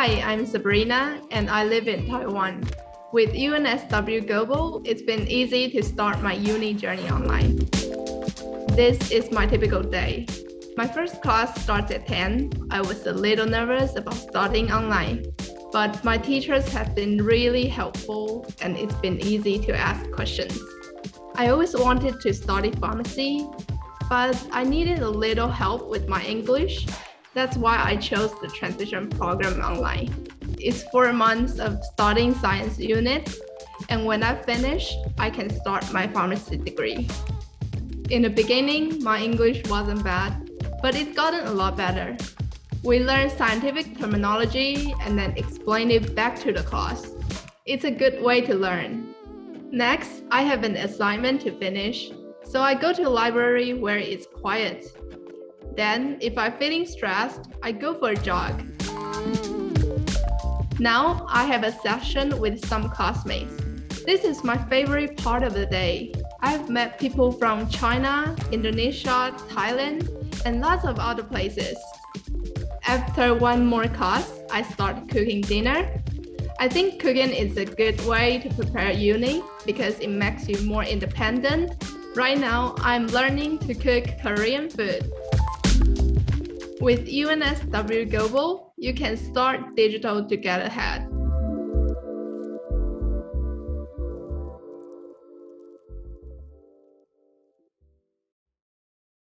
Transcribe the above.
Hi, I'm Sabrina and I live in Taiwan. With UNSW Global, it's been easy to start my uni journey online. This is my typical day. My first class starts at 10. I was a little nervous about starting online, but my teachers have been really helpful and it's been easy to ask questions. I always wanted to study pharmacy, but I needed a little help with my English. That's why I chose the Transition Program Online. It's 4 months of studying science units, and when I finish, I can start my pharmacy degree. In the beginning, my English wasn't bad, but it's gotten a lot better. We learn scientific terminology and then explain it back to the class. It's a good way to learn. Next, I have an assignment to finish, so I go to the library where it's quiet. Then, if I'm feeling stressed, I go for a jog. Now, I have a session with some classmates. This is my favorite part of the day. I've met people from China, Indonesia, Thailand, and lots of other places. After one more class, I start cooking dinner. I think cooking is a good way to prepare uni because it makes you more independent. Right now, I'm learning to cook Korean food. With UNSW Global, you can start digital to get ahead.